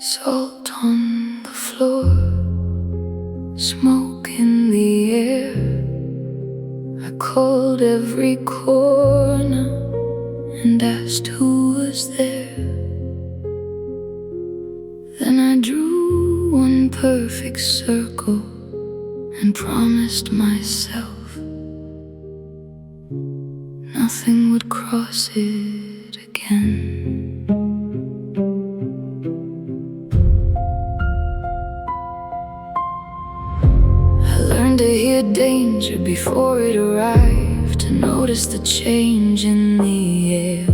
Salt on the floor, smoke in the air. I called every corner and asked who was there. Then I drew one perfect circle and promised myself nothing would cross it again. To hear danger before it arrived, to notice the change in the air.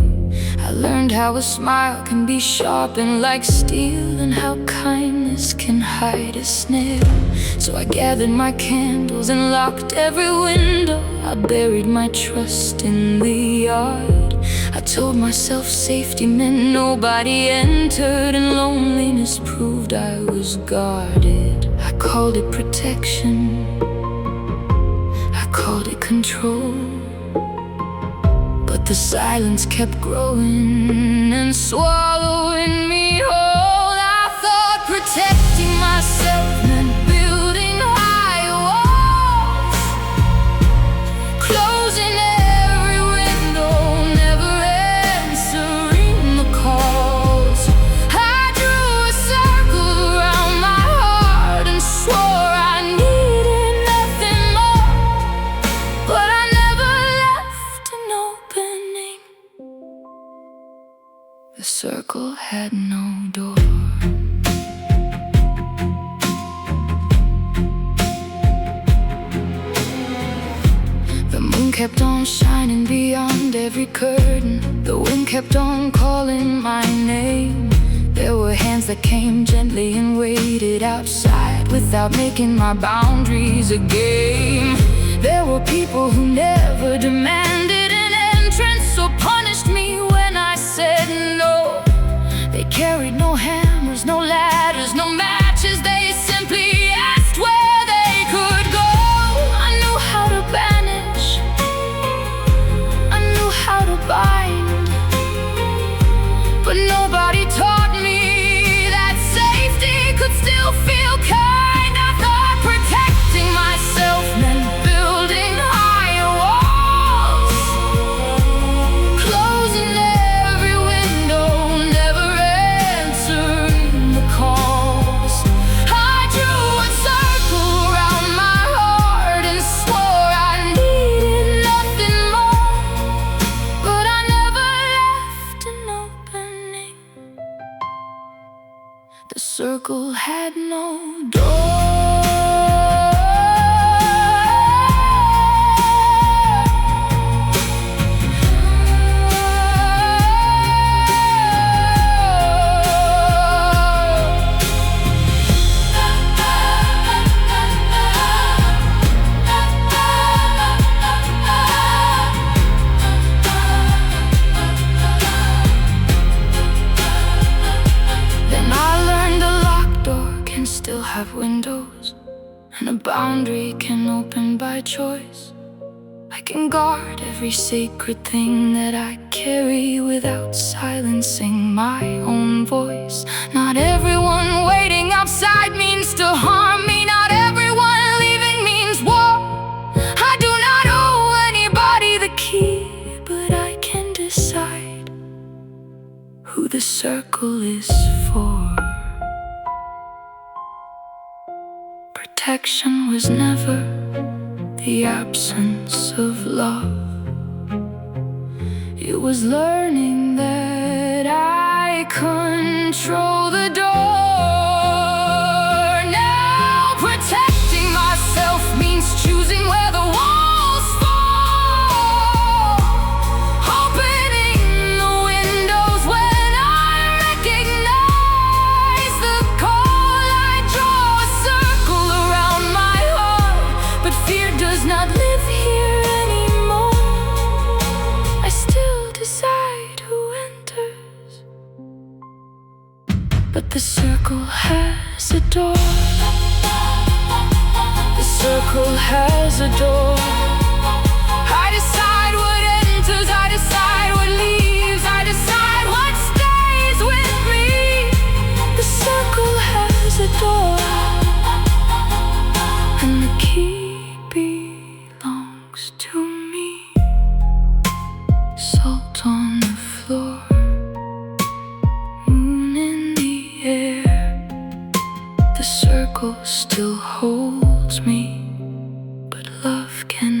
I learned how a smile can be sharpened like steel, and how kindness can hide a snare. So I gathered my candles and locked every window. I buried my trust in the yard. I told myself safety meant nobody entered, and loneliness proved I was guarded. I called it protection, called it control, but the silence kept growing and swallowing me whole. I thought protecting myself meant building high walls, closing every window, never answering the calls. I drew a circle around my heart and swore I needed nothing more. But I never left an opening. The circle had no door. The moon kept on shining beyond every curtain. The wind kept on calling my name. There were hands that came gently and waited outside without making my boundaries a game. There were people who never demanded an entrance or punished me when I said no. They carried no hammers, no ladders, no matches. They simply asked where they could go. I knew how to banish, I knew how to bind, but nobody taught me that safety could still feel kind. I thought protecting myself meant the circle had no door. Still have windows, and a boundary can open by choice. I can guard every sacred thing that I carry without silencing my own voice. Not everyone waiting outside means to harm me. Not everyone leaving means war. I do not owe anybody the key, but I can decide who the circle is for. Protection was never the absence of love. It was learning that I control the door. Now protecting myself means choosing where the walls fall, opening the windows when I recognize the call. I draw a circle around my heart, but fear does not live here anymore. I still decide who enters, but the circle has a door. The circle has a door. I decide what enters, I decide what leaves, I decide what stays with me. The circle door, and the key belongs to me. Salt on the floor, moon in the air. The circle still holds me, but love can